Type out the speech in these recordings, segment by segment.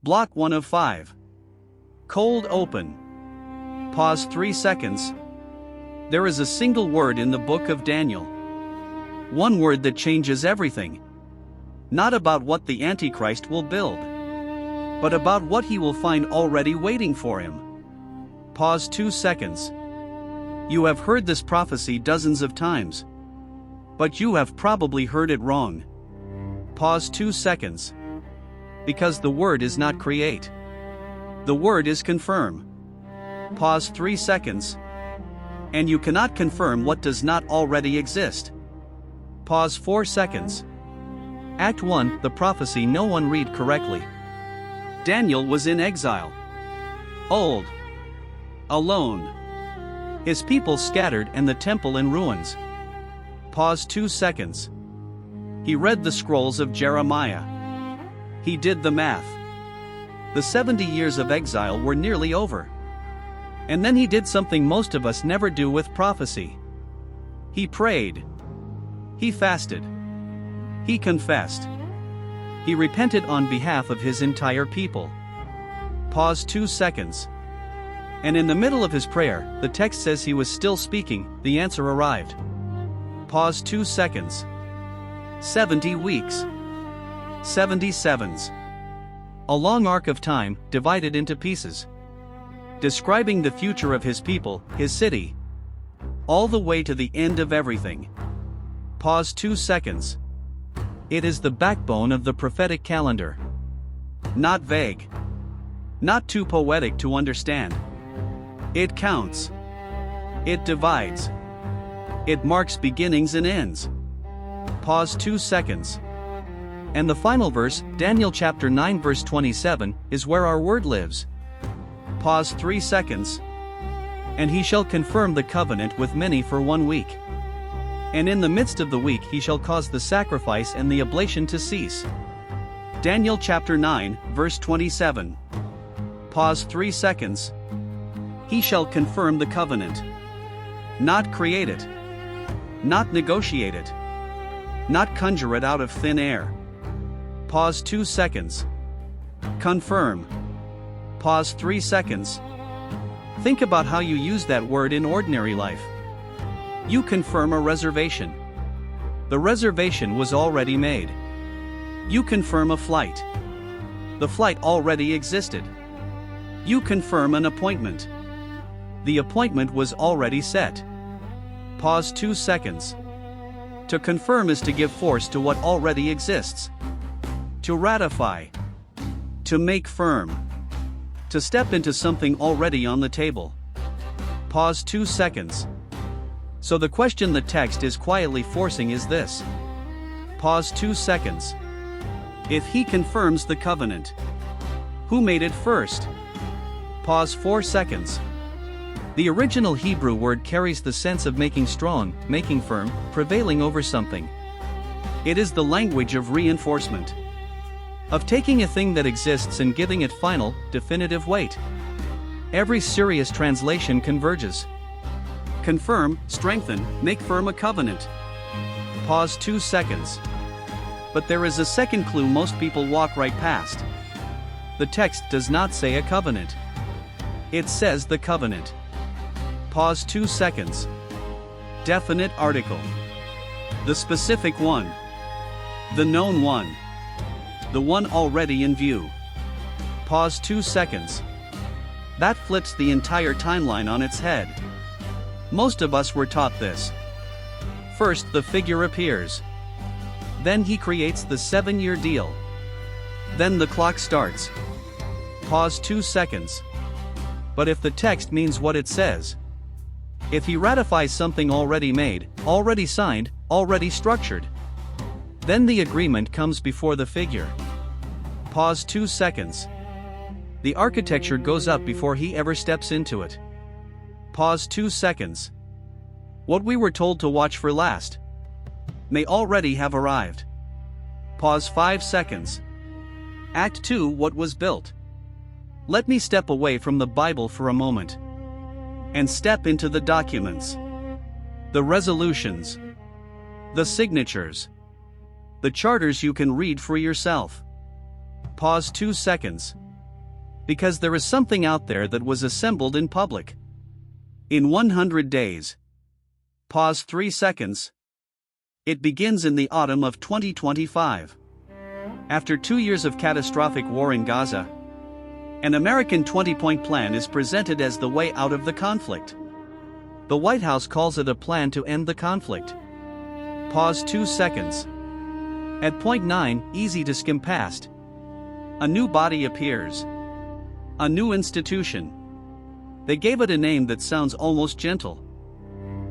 Block 1 of 5. Cold open. Pause 3 seconds. There is a single word in the book of Daniel. One word that changes everything. Not about what the Antichrist will build, but about what he will find already waiting for him. Pause 2 seconds. You have heard this prophecy dozens of times, but you have probably heard it wrong. Pause 2 seconds. Because the word is not create. The word is confirm. Pause 3 seconds. And you cannot confirm what does not already exist. Pause 4 seconds. Act 1, the prophecy no one read correctly. Daniel was in exile. Old. Alone. His people scattered and the temple in ruins. Pause 2 seconds. He read the scrolls of Jeremiah. He did the math. The 70 years of exile were nearly over. And then he did something most of us never do with prophecy. He prayed. He fasted. He confessed. He repented on behalf of his entire people. Pause 2 seconds. And in the middle of his prayer, the text says he was still speaking, the answer arrived. Pause 2 seconds. 70 weeks. 77s. A long arc of time, divided into pieces. Describing the future of his people, his city. All the way to the end of everything. Pause 2 seconds. It is the backbone of the prophetic calendar. Not vague. Not too poetic to understand. It counts. It divides. It marks beginnings and ends. Pause 2 seconds. And the final verse, Daniel chapter 9 verse 27, is where our word lives. Pause 3 seconds. And he shall confirm the covenant with many for 1 week. And in the midst of the week he shall cause the sacrifice and the oblation to cease. Daniel chapter 9, verse 27. Pause 3 seconds. He shall confirm the covenant. Not create it. Not negotiate it. Not conjure it out of thin air. Pause 2 seconds. Confirm. Pause 3 seconds. Think about how you use that word in ordinary life. You confirm a reservation. The reservation was already made. You confirm a flight. The flight already existed. You confirm an appointment. The appointment was already set. Pause 2 seconds. To confirm is to give force to what already exists. To ratify. To make firm. To step into something already on the table. Pause 2 seconds. So the question the text is quietly forcing is this. Pause 2 seconds. If he confirms the covenant, who made it first? Pause 4 seconds. The original Hebrew word carries the sense of making strong, making firm, prevailing over something. It is the language of reinforcement. Of taking a thing that exists and giving it final, definitive weight. Every serious translation converges. Confirm, strengthen, make firm a covenant. Pause 2 seconds. But there is a second clue most people walk right past. The text does not say a covenant. It says the covenant. Pause 2 seconds. Definite article. The specific one. The known one. The one already in view. Pause 2 seconds. That flips the entire timeline on its head. Most of us were taught this. First the figure appears. Then he creates the 7-year deal. Then the clock starts. Pause 2 seconds. But if the text means what it says, if he ratifies something already made, already signed, already structured, then the agreement comes before the figure. Pause 2 seconds. The architecture goes up before he ever steps into it. Pause 2 seconds. What we were told to watch for last may already have arrived. Pause 5 seconds. Act 2, what was built. Let me step away from the Bible for a moment and step into the documents, the resolutions, the signatures, the charters you can read for yourself. Pause 2 seconds. Because there is something out there that was assembled in public. In 100 days. Pause 3 seconds. It begins in the autumn of 2025. After 2 years of catastrophic war in Gaza, an American 20-point plan is presented as the way out of the conflict. The White House calls it a plan to end the conflict. Pause 2 seconds. At point 9, easy to skim past. A new body appears. A new institution. They gave it a name that sounds almost gentle.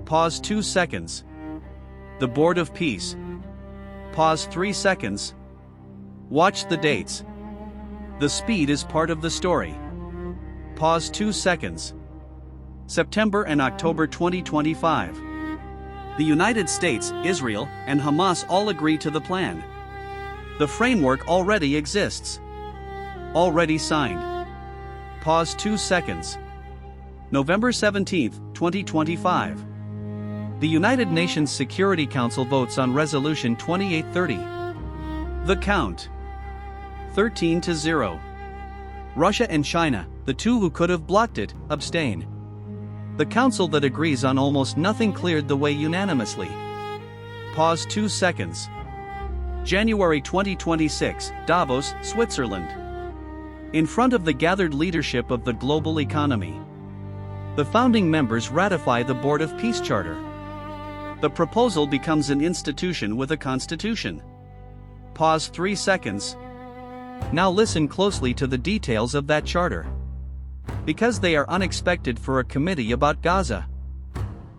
Pause 2 seconds. The Board of Peace. Pause 3 seconds. Watch the dates. The speed is part of the story. Pause 2 seconds. September and October 2025. The United States, Israel, and Hamas all agree to the plan. The framework already exists. Already signed. Pause 2 seconds. November 17, 2025. The United Nations Security Council votes on Resolution 2830. The count. 13-0. Russia and China, the two who could have blocked it, abstain. The council that agrees on almost nothing cleared the way unanimously. Pause 2 seconds. January 2026, Davos, Switzerland. In front of the gathered leadership of the global economy, the founding members ratify the Board of Peace Charter. The proposal becomes an institution with a constitution. Pause 3 seconds. Now listen closely to the details of that charter, because they are unexpected for a committee about Gaza.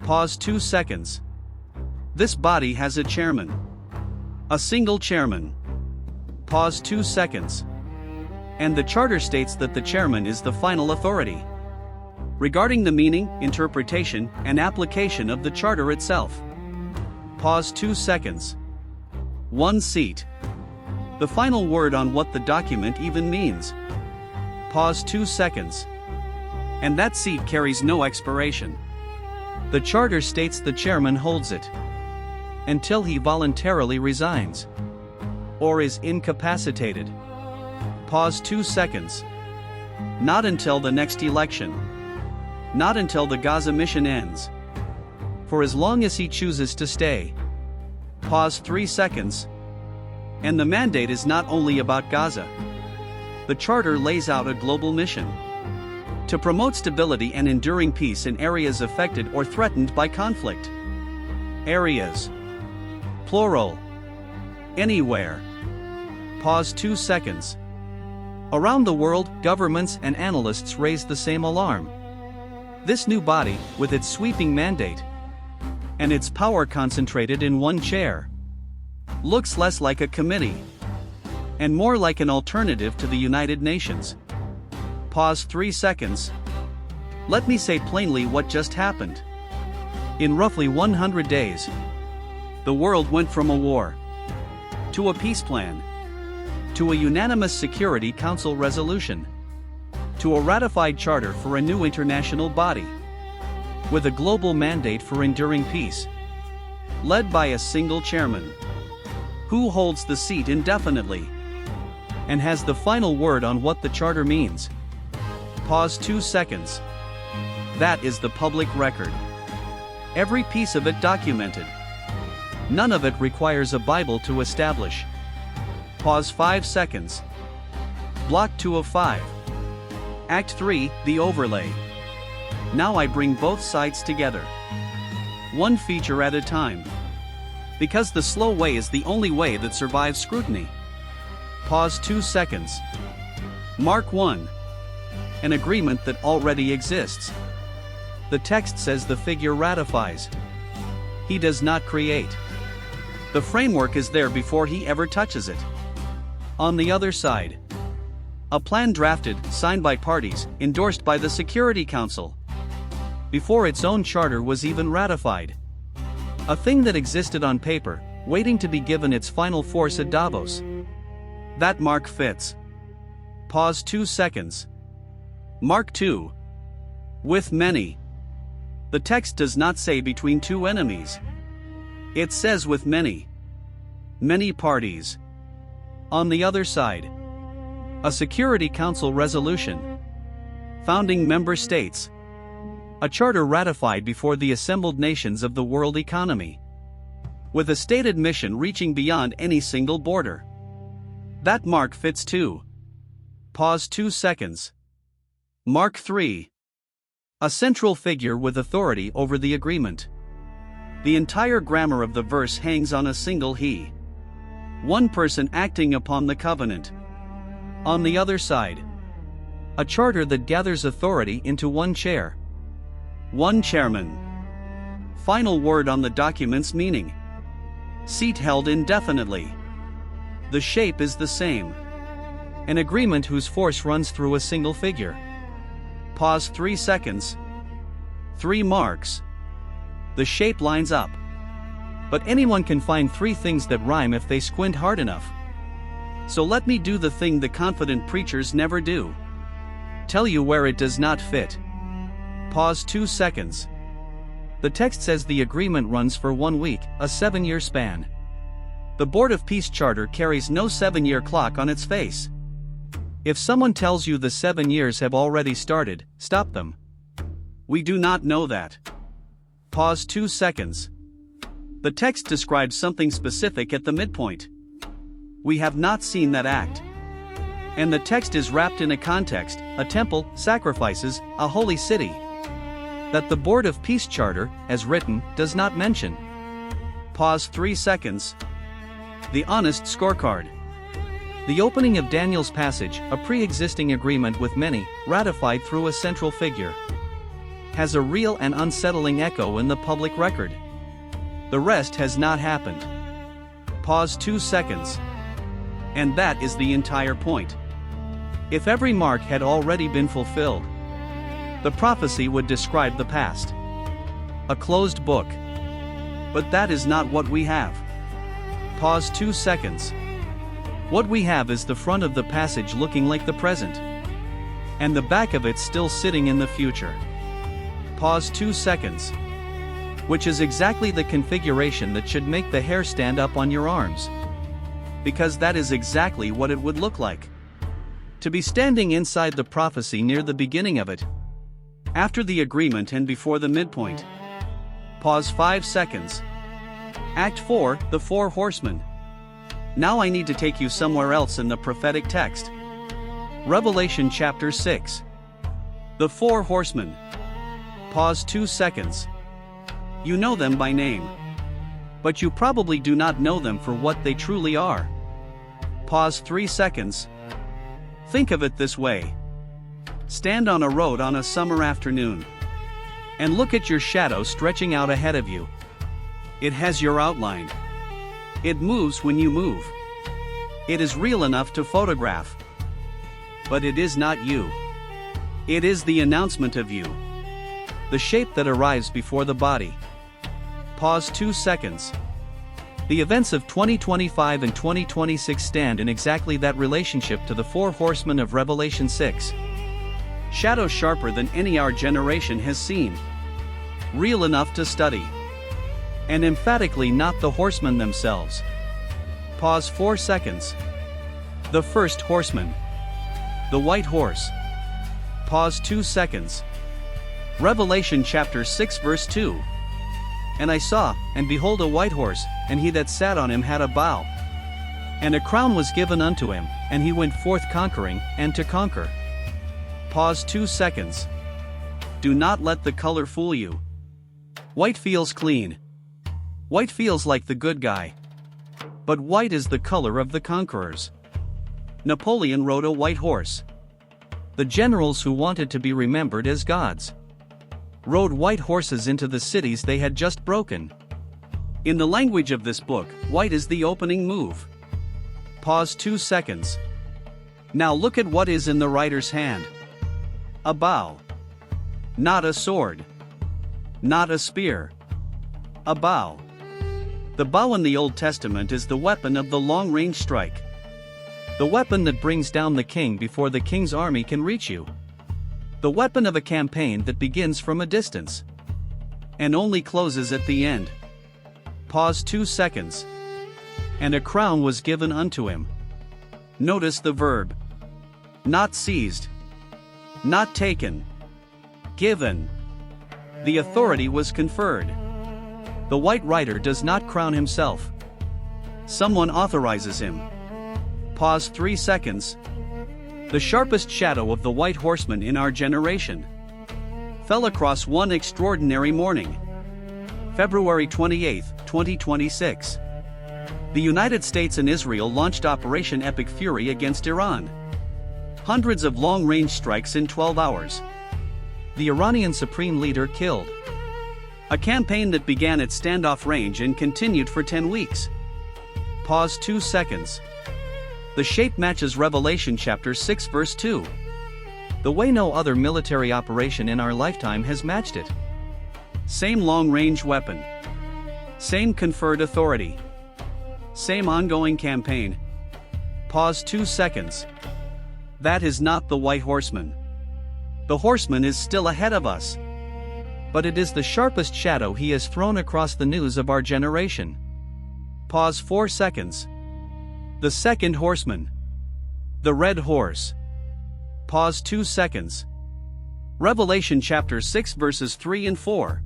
Pause 2 seconds. This body has a chairman. A single chairman. Pause 2 seconds. And the charter states that the chairman is the final authority regarding the meaning, interpretation, and application of the charter itself. Pause 2 seconds. One seat. The final word on what the document even means. Pause 2 seconds. And that seat carries no expiration. The charter states the chairman holds it until he voluntarily resigns or is incapacitated. Pause 2 seconds. Not until the next election. Not until the Gaza mission ends. For as long as he chooses to stay. Pause 3 seconds. And the mandate is not only about Gaza. The charter lays out a global mission to promote stability and enduring peace in areas affected or threatened by conflict. Areas. Plural. Anywhere. Pause 2 seconds. Around the world, governments and analysts raise the same alarm. This new body, with its sweeping mandate and its power concentrated in one chair, looks less like a committee and more like an alternative to the United Nations. Pause 3 seconds. Let me say plainly what just happened. In roughly 100 days, the world went from a war to a peace plan, to a unanimous Security Council resolution, to a ratified charter for a new international body, with a global mandate for enduring peace, led by a single chairman, who holds the seat indefinitely, and has the final word on what the charter means. Pause 2 seconds. That is the public record. Every piece of it documented. None of it requires a Bible to establish. Pause 5 seconds. Block 2 of 5. Act 3, the overlay. Now I bring both sides together. One feature at a time. Because the slow way is the only way that survives scrutiny. Pause 2 seconds. Mark 1. An agreement that already exists. The text says the figure ratifies. He does not create. The framework is there before he ever touches it. On the other side, a plan drafted, signed by parties, endorsed by the Security Council, before its own charter was even ratified. A thing that existed on paper, waiting to be given its final force at Davos. That mark fits. Pause 2 seconds. Mark 2. With many. The text does not say between two enemies. It says with many. Many parties. On the other side, a Security Council resolution, Founding member states. A charter ratified before the assembled nations of the world economy, with a stated mission reaching beyond any single border. That mark fits too. Pause 2 seconds. Mark 3. A central figure with authority over the agreement. The entire grammar of the verse hangs on a single he. One person acting upon the covenant. On the other side, a charter that gathers authority into one chair. One chairman. Final word on the document's meaning. Seat held indefinitely. The shape is the same. An agreement whose force runs through a single figure. Pause 3 seconds. 3 marks. The shape lines up. But anyone can find 3 things that rhyme if they squint hard enough. So let me do the thing the confident preachers never do. Tell you where it does not fit. Pause 2 seconds. The text says the agreement runs for 1 week, a 7-year span. The Board of Peace Charter carries no 7-year clock on its face. If someone tells you the 7 years have already started, stop them. We do not know that. Pause 2 seconds. The text describes something specific at the midpoint. We have not seen that act. And the text is wrapped in a context, a temple, sacrifices, a holy city, that the Board of Peace Charter, as written, does not mention. Pause 3 seconds. The honest scorecard. The opening of Daniel's passage, a pre-existing agreement with many, ratified through a central figure, has a real and unsettling echo in the public record. The rest has not happened. Pause 2 seconds. And that is the entire point. If every mark had already been fulfilled, the prophecy would describe the past. A closed book. But that is not what we have. Pause 2 seconds. What we have is the front of the passage looking like the present, and the back of it still sitting in the future. Pause 2 seconds. Which is exactly the configuration that should make the hair stand up on your arms. Because that is exactly what it would look like. To be standing inside the prophecy near the beginning of it, after the agreement and before the midpoint. Pause 5 seconds. Act 4, the Four Horsemen. Now I need to take you somewhere else in the prophetic text. Revelation chapter 6. The Four Horsemen. Pause 2 seconds. You know them by name, but you probably do not know them for what they truly are. Pause 3 seconds. Think of it this way. Stand on a road on a summer afternoon, and look at your shadow stretching out ahead of you. It has your outline. It moves when you move. It is real enough to photograph. But it is not you. It is the announcement of you. The shape that arrives before the body. Pause 2 seconds. The events of 2025 and 2026 stand in exactly that relationship to the Four Horsemen of Revelation 6. Shadows sharper than any our generation has seen. Real enough to study. And emphatically not the horsemen themselves. Pause 4 seconds. The first horseman. The white horse. Pause 2 seconds. Revelation chapter 6 verse 2. And I saw, and behold a white horse, and he that sat on him had a bow. And a crown was given unto him, and he went forth conquering, and to conquer. Pause 2 seconds. Do not let the color fool you. White feels clean. White feels like the good guy. But white is the color of the conquerors. Napoleon rode a white horse. The generals who wanted to be remembered as gods rode white horses into the cities they had just broken. In the language of this book, white is the opening move. Pause 2 seconds. Now look at what is in the writer's hand. A bow. Not a sword. Not a spear. A bow. The bow in the Old Testament is the weapon of the long-range strike. The weapon that brings down the king before the king's army can reach you. The weapon of a campaign that begins from a distance and only closes at the end. Pause 2 seconds. And a crown was given unto him. Notice the verb. Not seized. Not taken. Given. The authority was conferred. The white rider does not crown himself. Someone authorizes him. Pause 3 seconds. The sharpest shadow of the white horseman in our generation fell across one extraordinary morning. February 28, 2026. The United States and Israel launched Operation Epic Fury against Iran. Hundreds of long-range strikes in 12 hours. The Iranian supreme leader killed. A campaign that began at standoff range and continued for 10 weeks. Pause 2 seconds. The shape matches Revelation chapter 6 verse 2. The way no other military operation in our lifetime has matched it. Same long-range weapon. Same conferred authority. Same ongoing campaign. Pause 2 seconds. That is not the white horseman. The horseman is still ahead of us. But it is the sharpest shadow he has thrown across the news of our generation. Pause 4 seconds. The second horseman. The red horse. Pause 2 seconds. Revelation chapter 6 verses 3 and 4.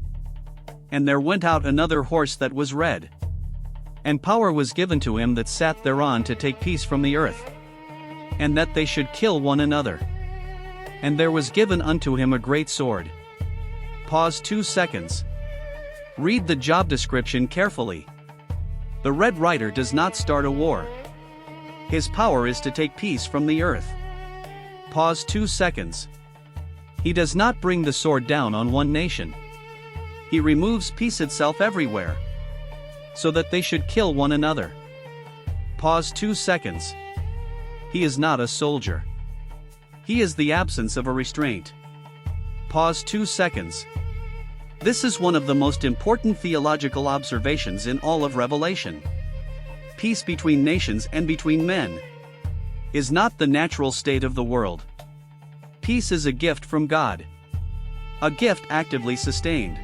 And there went out another horse that was red. And power was given to him that sat thereon to take peace from the earth. And that they should kill one another. And there was given unto him a great sword. Pause 2 seconds. Read the job description carefully. The Red Rider does not start a war. His power is to take peace from the earth. Pause 2 seconds. He does not bring the sword down on one nation. He removes peace itself everywhere, so that they should kill one another. Pause 2 seconds. He is not a soldier. He is the absence of a restraint. Pause 2 seconds. This is one of the most important theological observations in all of Revelation. Peace between nations and between men is not the natural state of the world. Peace is a gift from God. A gift actively sustained.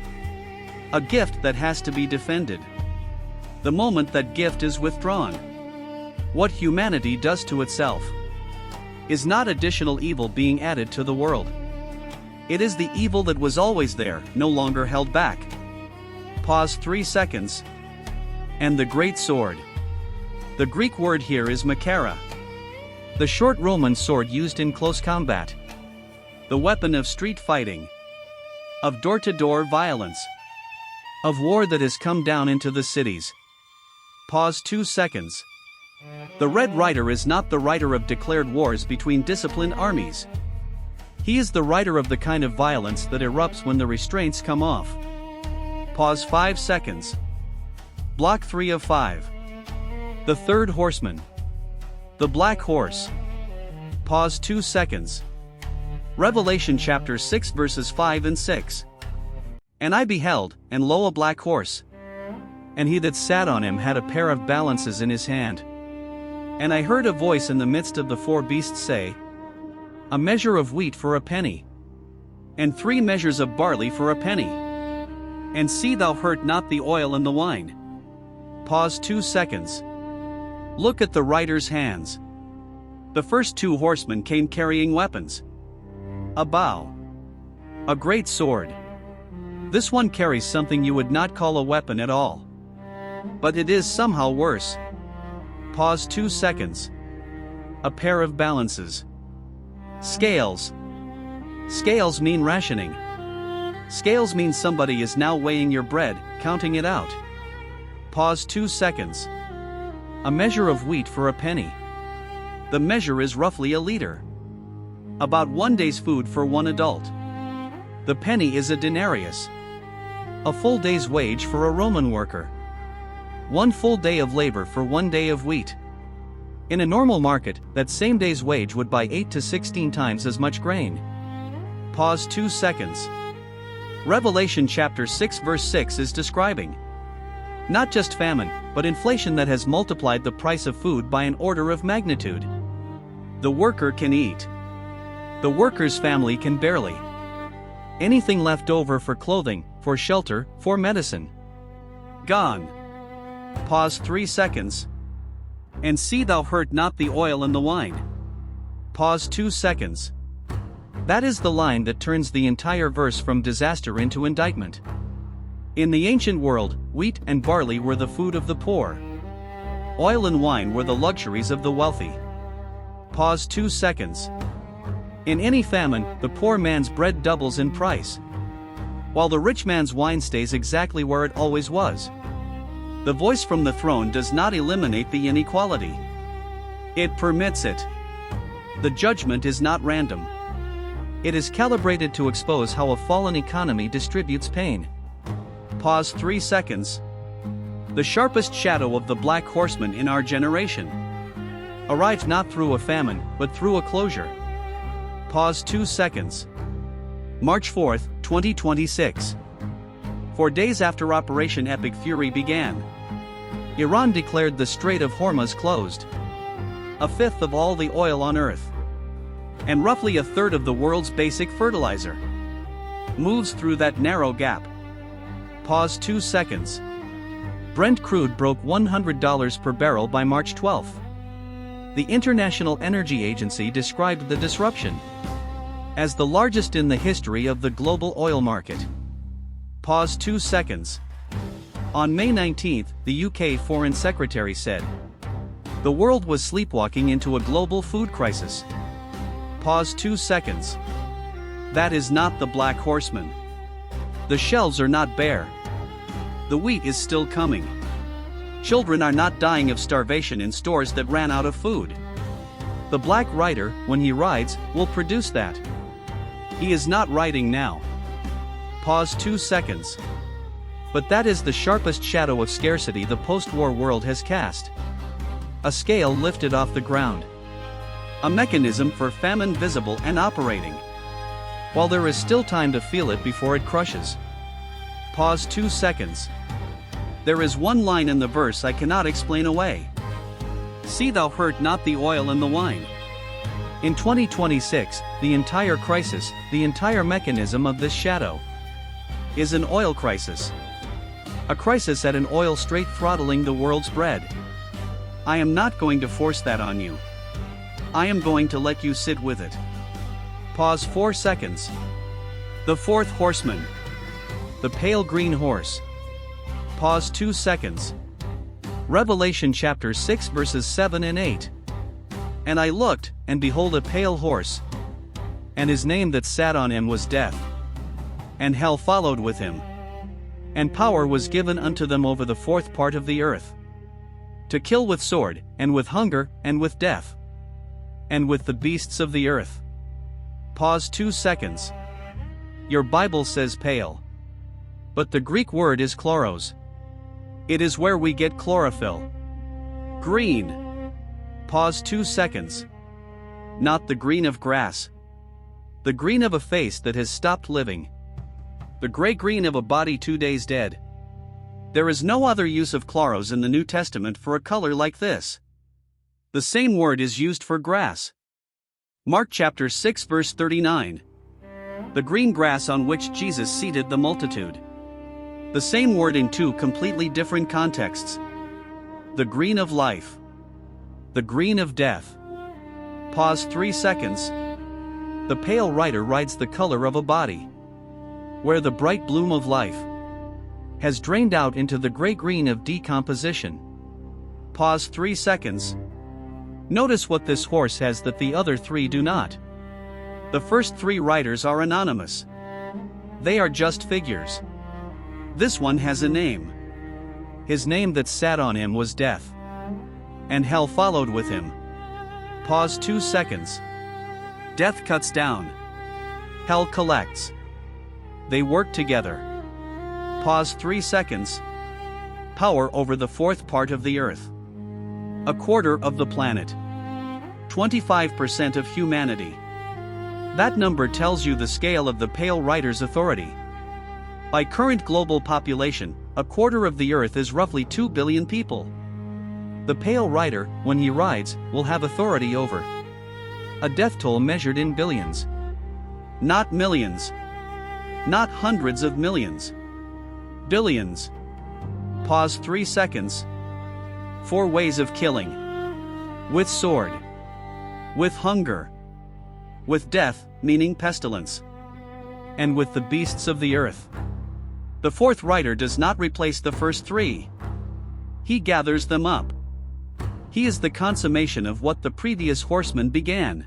A gift that has to be defended. The moment that gift is withdrawn, what humanity does to itself is not additional evil being added to the world. It is the evil that was always there, no longer held back. Pause 3 seconds. And the great sword. The Greek word here is makara. The short Roman sword used in close combat. The weapon of street fighting. Of door-to-door violence. Of war that has come down into the cities. Pause 2 seconds. The Red Rider is not the rider of declared wars between disciplined armies. He is the rider of the kind of violence that erupts when the restraints come off. Pause 5 seconds. Block 3 of 5. The third horseman. The black horse. Pause 2 seconds. Revelation chapter 6 verses 5 and 6. And I beheld, and lo a black horse. And he that sat on him had a pair of balances in his hand. And I heard a voice in the midst of the four beasts say, A measure of wheat for a penny. And 3 measures of barley for a penny. And see thou hurt not the oil and the wine. Pause 2 seconds. Look at the rider's hands. The first 2 horsemen came carrying weapons. A bow. A great sword. This one carries something you would not call a weapon at all. But it is somehow worse. Pause 2 seconds. A pair of balances. Scales. Scales mean rationing. Scales mean somebody is now weighing your bread, counting it out. Pause 2 seconds. A measure of wheat for a penny. The measure is roughly a liter. About 1 day's food for one adult. The penny is a denarius. A full day's wage for a Roman worker. 1 full day of labor for 1 day of wheat. In a normal market, that same day's wage would buy 8 to 16 times as much grain. Pause 2 seconds. Revelation chapter 6 verse 6 is describing not just famine, but inflation that has multiplied the price of food by an order of magnitude. The worker can eat. The worker's family can barely. Anything left over for clothing, for shelter, for medicine. Gone. Pause 3 seconds. And see thou hurt not the oil and the wine. Pause 2 seconds. That is the line that turns the entire verse from disaster into indictment. In the ancient world, wheat and barley were the food of the poor. Oil and wine were the luxuries of the wealthy. Pause 2 seconds. In any famine, the poor man's bread doubles in price, while the rich man's wine stays exactly where it always was. The voice from the throne does not eliminate the inequality. It permits it. The judgment is not random. It is calibrated to expose how a fallen economy distributes pain. Pause 3 seconds. The sharpest shadow of the Black Horseman in our generation arrived not through a famine, but through a closure. Pause 2 seconds. March 4, 2026. 4 days after Operation Epic Fury began, Iran declared the Strait of Hormuz closed. A fifth of all the oil on Earth, and roughly a third of the world's basic fertilizer, moves through that narrow gap. Pause 2 seconds. Brent crude broke $100 per barrel by March 12. The International Energy Agency described the disruption as the largest in the history of the global oil market. Pause 2 seconds. On May 19, the UK Foreign Secretary said, "The world was sleepwalking into a global food crisis." Pause 2 seconds. That is not the Black Horseman. The shelves are not bare. The wheat is still coming. Children are not dying of starvation in stores that ran out of food. The Black Rider, when he rides, will produce that. He is not riding now. Pause 2 seconds. But that is the sharpest shadow of scarcity the post-war world has cast. A scale lifted off the ground. A mechanism for famine visible and operating, while there is still time to feel it before it crushes. Pause 2 seconds. There is one line in the verse I cannot explain away. See thou hurt not the oil and the wine. In 2026, the entire crisis, the entire mechanism of this shadow, is an oil crisis. A crisis at an oil strait throttling the world's bread. I am not going to force that on you. I am going to let you sit with it. Pause 4 seconds. The fourth horseman. The pale green horse. Pause 2 seconds. Revelation chapter 6 verses 7 and 8. And I looked, and behold a pale horse. And his name that sat on him was Death. And hell followed with him. And power was given unto them over the fourth part of the earth, to kill with sword, and with hunger, and with death, and with the beasts of the earth. Pause 2 seconds. Your Bible says pale, but the Greek word is chloros. It is where we get chlorophyll. Green. Pause 2 seconds. Not the green of grass. The green of a face that has stopped living. The gray green of a body 2 days dead. There is no other use of chloros in the New Testament for a color like this. The same word is used for grass. Mark chapter 6 verse 39. The green grass on which Jesus seated the multitude. The same word in two completely different contexts. The green of life. The green of death. Pause 3 seconds. The pale rider rides the color of a body, where the bright bloom of life has drained out into the gray-green of decomposition. Pause 3 seconds. Notice what this horse has that the other three do not. The first three riders are anonymous. They are just figures. This one has a name. His name that sat on him was Death. And hell followed with him. Pause 2 seconds. Death cuts down. Hell collects. They work together. Pause 3 seconds. Power over the fourth part of the earth. A quarter of the planet. 25% of humanity. That number tells you the scale of the pale rider's authority. By current global population, a quarter of the earth is roughly 2 billion people. The pale rider, when he rides, will have authority over a death toll measured in billions. Not millions. Not hundreds of millions. Billions. Pause 3 seconds. 4 ways of killing. With sword. With hunger. With death, meaning pestilence. And with the beasts of the earth. The fourth rider does not replace the first three. He gathers them up. He is the consummation of what the previous horsemen began.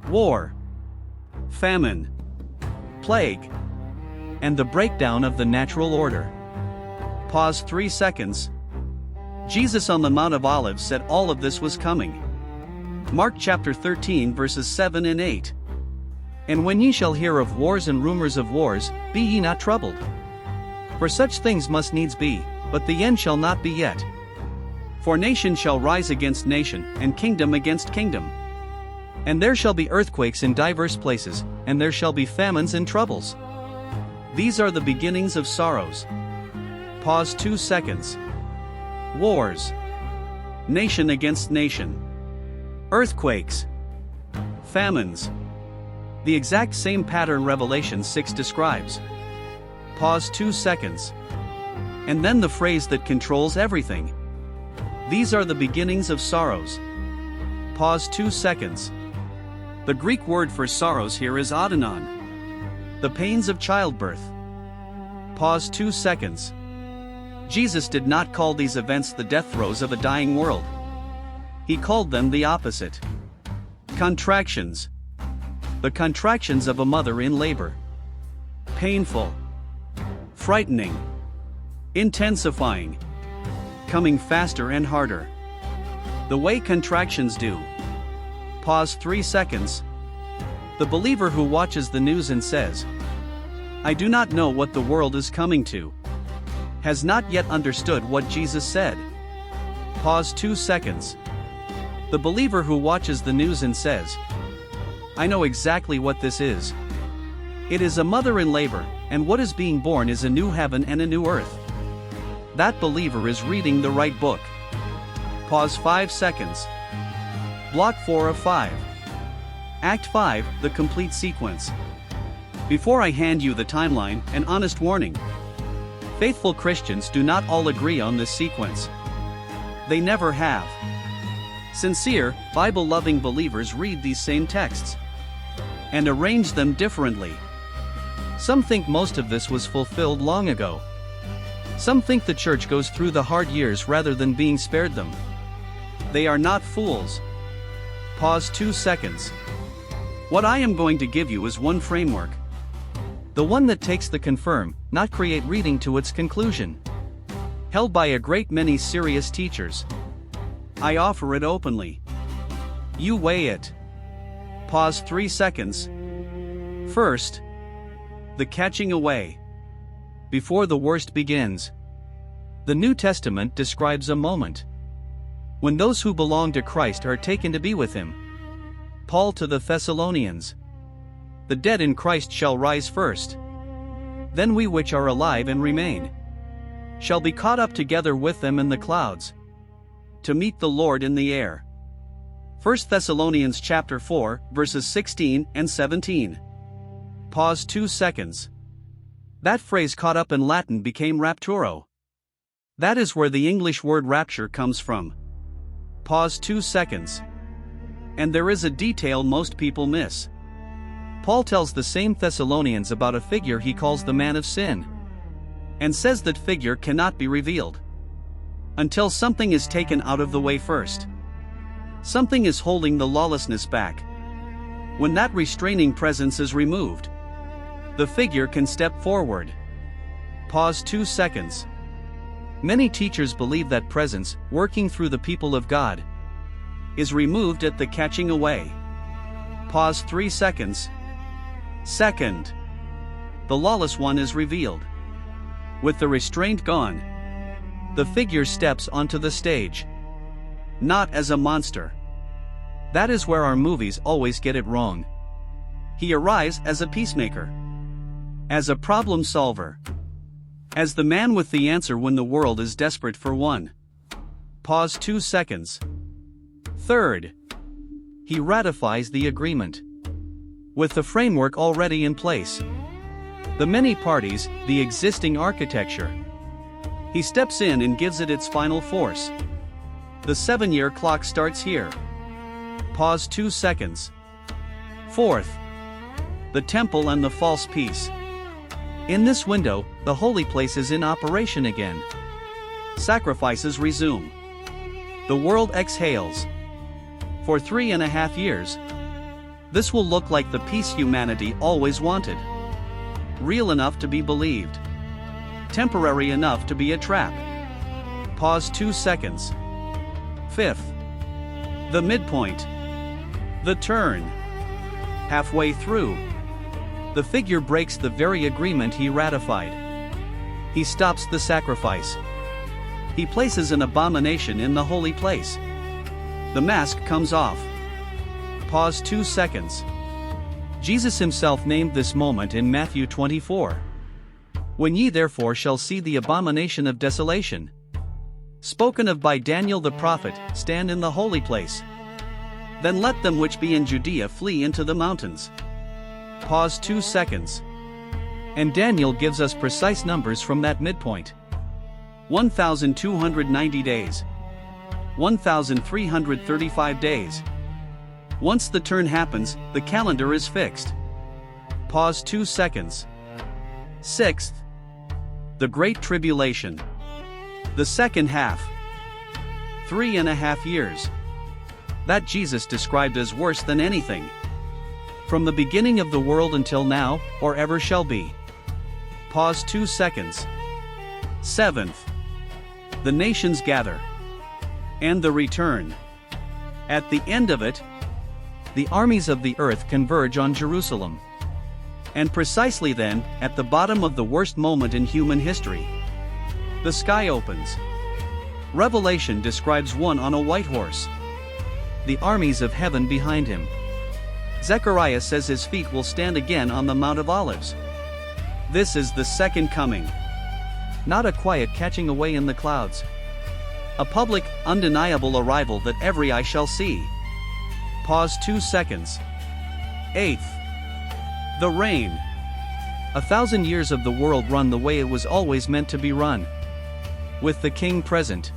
War, famine, plague, and the breakdown of the natural order. Pause 3 seconds. Jesus on the Mount of Olives said all of this was coming. Mark chapter 13 verses 7 and 8. And when ye shall hear of wars and rumors of wars, be ye not troubled. For such things must needs be, but the end shall not be yet. For nation shall rise against nation, and kingdom against kingdom. And there shall be earthquakes in divers places, and there shall be famines and troubles. These are the beginnings of sorrows. Pause 2 seconds. Wars. Nation against nation. Earthquakes. Famines. The exact same pattern Revelation 6 describes. Pause 2 seconds. And then the phrase that controls everything. These are the beginnings of sorrows. Pause 2 seconds. The Greek word for sorrows here is odenon. The pains of childbirth. Pause 2 seconds. Jesus did not call these events the death throes of a dying world. He called them the opposite. Contractions. The contractions of a mother in labor. Painful. Frightening. Intensifying. Coming faster and harder. The way contractions do. Pause 3 seconds. The believer who watches the news and says, I do not know what the world is coming to, has not yet understood what Jesus said. Pause 2 seconds. The believer who watches the news and says, I know exactly what this is. It is a mother in labor, and what is being born is a new heaven and a new earth. That believer is reading the right book. Pause 5 seconds. Block 4 of 5. Act 5, the complete sequence. Before I hand you the timeline, an honest warning. Faithful Christians do not all agree on this sequence. They never have. Sincere, Bible-loving believers read these same texts and arrange them differently. Some think most of this was fulfilled long ago. Some think the church goes through the hard years rather than being spared them. They are not fools. Pause 2 seconds. What I am going to give you is one framework. The one that takes the confirm, not create reading to its conclusion. Held by a great many serious teachers. I offer it openly. You weigh it. Pause 3 seconds. First, the catching away. Before the worst begins. The New Testament describes a moment when those who belong to Christ are taken to be with Him. Paul to the Thessalonians. The dead in Christ shall rise first. Then we which are alive and remain shall be caught up together with them in the clouds, to meet the Lord in the air. 1 Thessalonians chapter 4, verses 16 and 17. Pause 2 seconds. That phrase caught up in Latin became rapturo. That is where the English word rapture comes from. Pause 2 seconds. And there is a detail most people miss. Paul tells the same Thessalonians about a figure he calls the man of sin, and says that figure cannot be revealed until something is taken out of the way first. Something is holding the lawlessness back. When that restraining presence is removed, the figure can step forward. Pause 2 seconds. Many teachers believe that presence, working through the people of God, is removed at the catching away. Pause 3 seconds. Second, the lawless one is revealed. With the restraint gone, the figure steps onto the stage. Not as a monster. That is where our movies always get it wrong. He arrives as a peacemaker, as a problem solver, as the man with the answer when the world is desperate for one. Pause 2 seconds. Third, he ratifies the agreement. With the framework already in place, the many parties, the existing architecture, he steps in and gives it its final force. The 7-year clock starts here. Pause 2 seconds. Fourth, the temple and the false peace. In this window, the holy place is in operation again. Sacrifices resume. The world exhales. For 3.5 years. This will look like the peace humanity always wanted. Real enough to be believed. Temporary enough to be a trap. Pause 2 seconds. Fifth. The midpoint. The turn. Halfway through. The figure breaks the very agreement he ratified. He stops the sacrifice. He places an abomination in the holy place. The mask comes off. Pause 2 seconds. Jesus himself named this moment in Matthew 24. When ye therefore shall see the abomination of desolation, spoken of by Daniel the prophet, stand in the holy place, then let them which be in Judea flee into the mountains. Pause 2 seconds. And Daniel gives us precise numbers from that midpoint. 1,290 days. 1,335 days. Once the turn happens, the calendar is fixed. Pause 2 seconds. Sixth. The Great Tribulation. The second half. 3.5 years. That Jesus described as worse than anything. From the beginning of the world until now, or ever shall be. Pause 2 seconds. Seventh. The nations gather. And the return. At the end of it, the armies of the earth converge on Jerusalem. And precisely then, at the bottom of the worst moment in human history, the sky opens. Revelation describes one on a white horse. The armies of heaven behind him. Zechariah says his feet will stand again on the Mount of Olives. This is the second coming. Not a quiet catching away in the clouds. A public, undeniable arrival that every eye shall see. Pause 2 seconds. Eighth. The reign. 1,000 years of the world run the way it was always meant to be run. With the king present.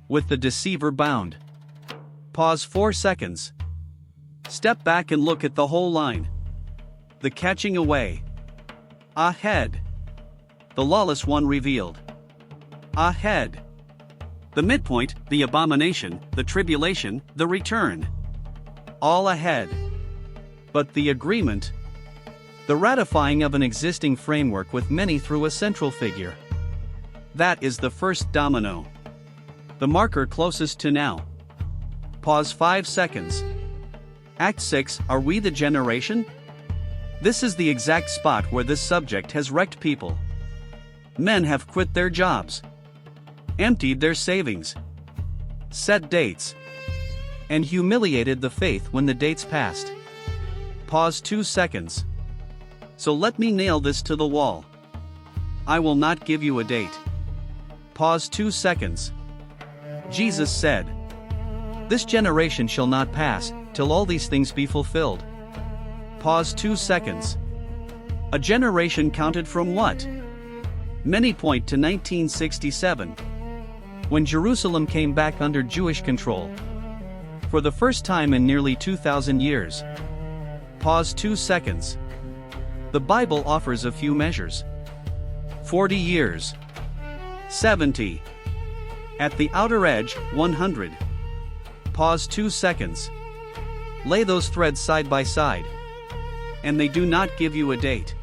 With the deceiver bound. Pause 4 seconds. Step back and look at the whole line. The catching away. Ahead. The lawless one revealed. Ahead. The midpoint, the abomination, the tribulation, the return. All ahead. But the agreement. The ratifying of an existing framework with many through a central figure. That is the first domino. The marker closest to now. Pause 5 seconds. Act 6, Are we the generation? This is the exact spot where this subject has wrecked people. Men have quit their jobs. Emptied their savings. Set dates. And humiliated the faith when the dates passed. Pause 2 seconds. So let me nail this to the wall. I will not give you a date. Pause 2 seconds. Jesus said, This generation shall not pass, till all these things be fulfilled. Pause 2 seconds. A generation counted from what? Many point to 1967. When Jerusalem came back under Jewish control. For the first time in nearly 2,000 years. Pause 2 seconds. The Bible offers a few measures. 40 years. 70. At the outer edge, 100. Pause 2 seconds. Lay those threads side by side. And they do not give you a date.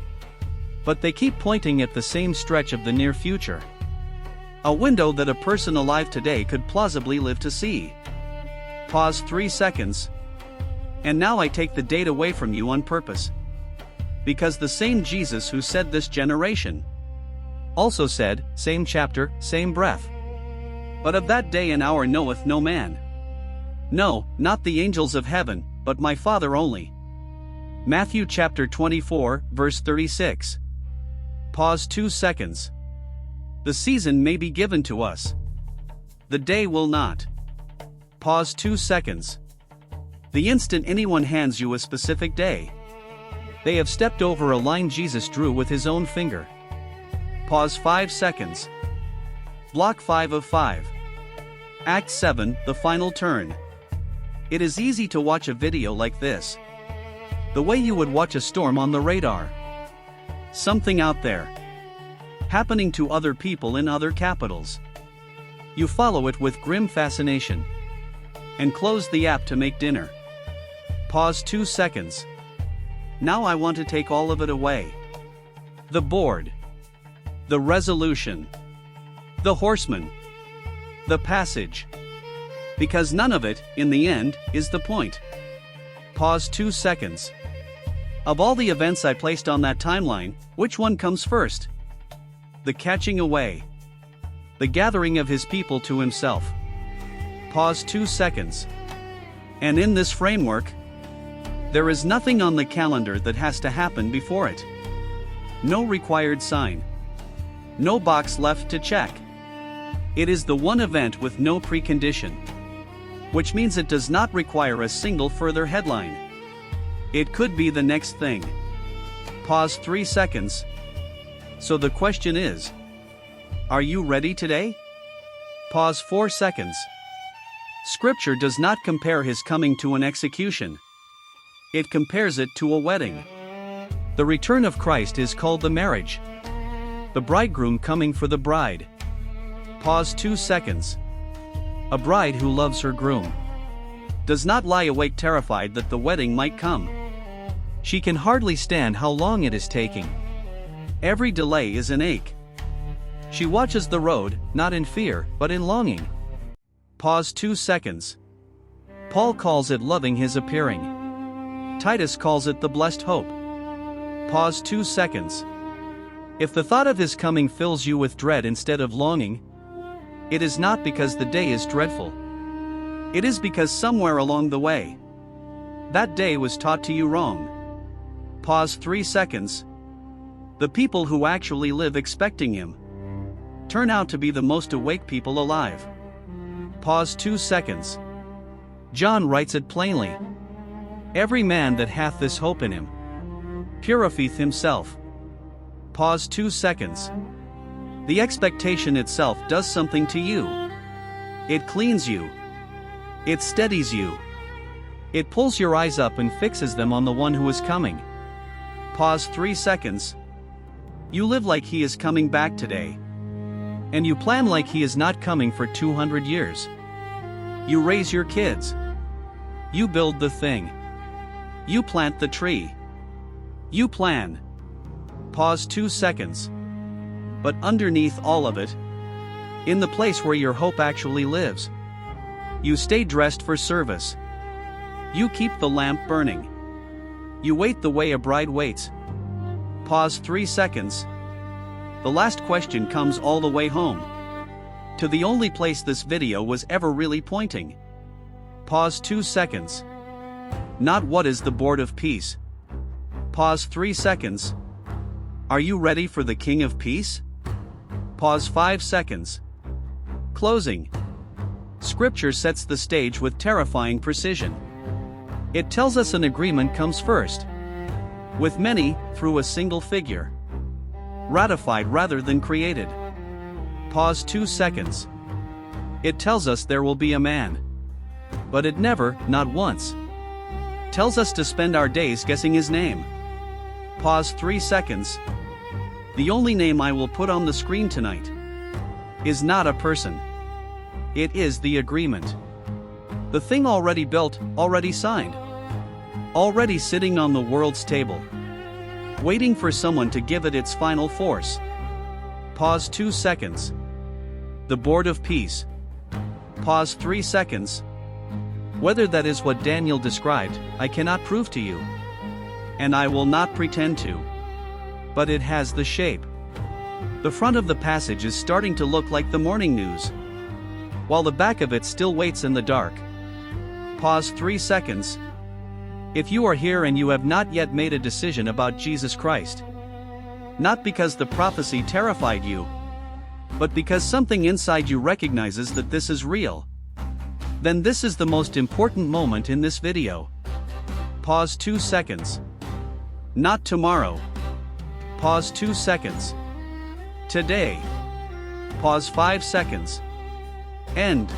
But they keep pointing at the same stretch of the near future. A window that a person alive today could plausibly live to see. Pause 3 seconds. And now I take the date away from you on purpose. Because the same Jesus who said this generation also said, same chapter, same breath. But of that day and hour knoweth no man. No, not the angels of heaven, but my Father only. Matthew chapter 24, verse 36. Pause 2 seconds. The season may be given to us. The day will not. Pause 2 seconds. The instant anyone hands you a specific day, they have stepped over a line Jesus drew with his own finger. Pause 5 seconds. Block 5 of 5. Act 7, the final turn. It is easy to watch a video like this. The way you would watch a storm on the radar. Something out there. Happening to other people in other capitals. You follow it with grim fascination. And close the app to make dinner. Pause 2 seconds. Now I want to take all of it away. The board. The resolution. The horseman. The passage. Because none of it, in the end, is the point. Pause 2 seconds. Of all the events I placed on that timeline, which one comes first? The catching away. The gathering of his people to himself. Pause 2 seconds. And in this framework, there is nothing on the calendar that has to happen before it. No required sign. No box left to check. It is the one event with no precondition. Which means it does not require a single further headline. It could be the next thing. Pause 3 seconds. So the question is, are you ready today? Pause 4 seconds. Scripture does not compare his coming to an execution. It compares it to a wedding. The return of Christ is called the marriage. The bridegroom coming for the bride. Pause 2 seconds. A bride who loves her groom does not lie awake terrified that the wedding might come. She can hardly stand how long it is taking. Every delay is an ache. She watches the road, not in fear, but in longing. Pause 2 seconds. Paul calls it loving his appearing. Titus calls it the blessed hope. Pause 2 seconds. If the thought of his coming fills you with dread instead of longing, it is not because the day is dreadful. It is because somewhere along the way, that day was taught to you wrong. Pause 3 seconds. The people who actually live expecting him turn out to be the most awake people alive. Pause 2 seconds. John writes it plainly. Every man that hath this hope in him purifieth himself. Pause 2 seconds. The expectation itself does something to you. It cleans you. It steadies you. It pulls your eyes up and fixes them on the one who is coming. Pause 3 seconds. You live like he is coming back today. And you plan like he is not coming for 200 years. You raise your kids. You build the thing. You plant the tree. You plan. Pause 2 seconds. But underneath all of it, in the place where your hope actually lives, you stay dressed for service. You keep the lamp burning. You wait the way a bride waits. Pause 3 seconds. The last question comes all the way home. To the only place this video was ever really pointing. Pause 2 seconds. Not what is the board of peace. Pause 3 seconds. Are you ready for the King of Peace? Pause 5 seconds. Closing. Scripture sets the stage with terrifying precision. It tells us an agreement comes first. With many, through a single figure. Ratified rather than created. Pause 2 seconds. It tells us there will be a man. But it never, not once, tells us to spend our days guessing his name. Pause 3 seconds. The only name I will put on the screen tonight is not a person. It is the agreement. The thing already built, already signed. Already sitting on the world's table. Waiting for someone to give it its final force. Pause 2 seconds. The board of peace. Pause 3 seconds. Whether that is what Daniel described, I cannot prove to you. And I will not pretend to. But it has the shape. The front of the passage is starting to look like the morning news, while the back of it still waits in the dark. Pause 3 seconds. If you are here and you have not yet made a decision about Jesus Christ, not because the prophecy terrified you, but because something inside you recognizes that this is real, then this is the most important moment in this video. Pause 2 seconds. Not tomorrow. Pause 2 seconds. Today. Pause 5 seconds. End.